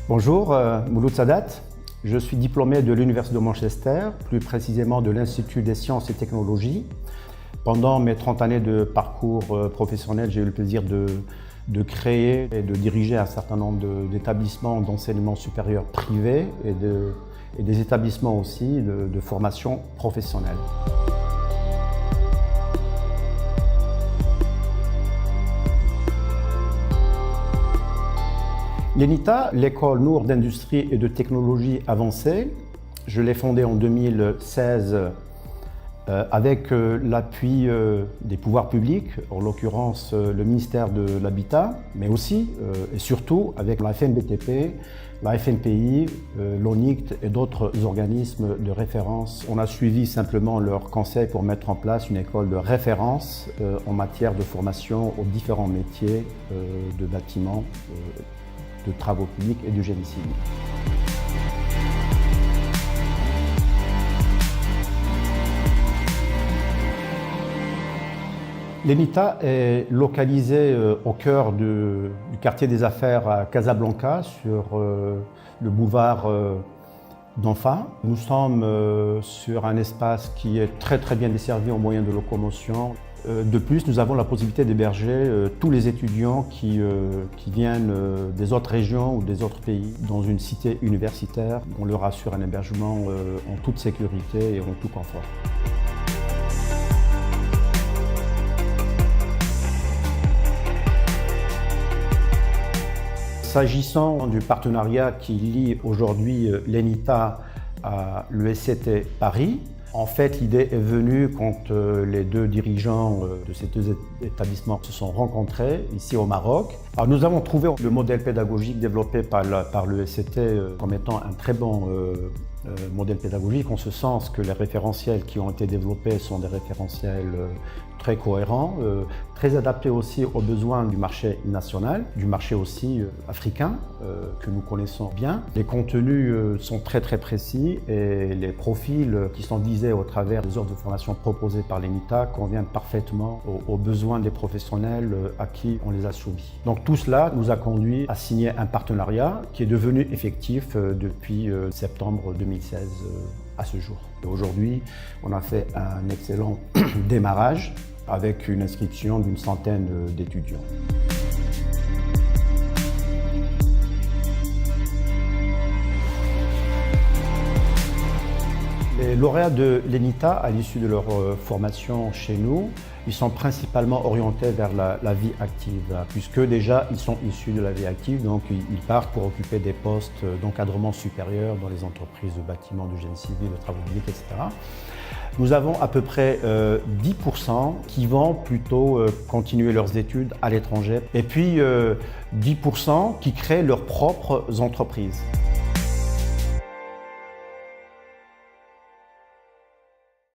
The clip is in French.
Bonjour, Mouloud Sadat. Je suis diplômé de l'Université de Manchester, plus précisément de l'Institut des sciences et technologies. Pendant mes 30 années de parcours professionnel, j'ai eu le plaisir de créer et de diriger un certain nombre d'établissements d'enseignement supérieur privés et des établissements aussi de formation professionnelle. L'ENITA, l'école Nour d'industrie et de technologie avancée, je l'ai fondée en 2016 avec l'appui des pouvoirs publics, en l'occurrence le ministère de l'Habitat, mais aussi et surtout avec la FNBTP, la FNPI, l'ONICT et d'autres organismes de référence. On a suivi simplement leurs conseils pour mettre en place une école de référence en matière de formation aux différents métiers de bâtiment, de travaux publics et du génie civil. L'ENITA est localisée au cœur du quartier des affaires à Casablanca, sur le boulevard d'Anfa. Nous sommes sur un espace qui est très bien desservi en moyens de locomotion. De plus, nous avons la possibilité d'héberger tous les étudiants qui viennent des autres régions ou des autres pays dans une cité universitaire. On leur assure un hébergement en toute sécurité et en tout confort. S'agissant du partenariat qui lie aujourd'hui l'ENITA à l'ESCT Paris, en fait, l'idée est venue quand les deux dirigeants de ces deux établissements se sont rencontrés ici au Maroc. Alors, nous avons trouvé le modèle pédagogique développé par l'ESCT comme étant un très bon modèle pédagogique, en ce sens que les référentiels qui ont été développés sont des référentiels très cohérents, très adaptés aussi aux besoins du marché national, du marché aussi africain que nous connaissons bien. Les contenus sont très précis et les profils qui sont visés au travers des offres de formation proposées par l'ENITA conviennent parfaitement aux besoins des professionnels à qui on les a soumis. Donc tout cela nous a conduit à signer un partenariat qui est devenu effectif depuis septembre 2016 à ce jour. Aujourd'hui, on a fait un excellent démarrage avec une inscription d'une centaine d'étudiants. Les lauréats de l'ENITA, à l'issue de leur formation chez nous, ils sont principalement orientés vers la vie active, puisque déjà ils sont issus de la vie active, donc ils partent pour occuper des postes d'encadrement supérieur dans les entreprises de bâtiments, de génie civil, de travaux publics, etc. Nous avons à peu près 10% qui vont plutôt continuer leurs études à l'étranger, et puis 10% qui créent leurs propres entreprises.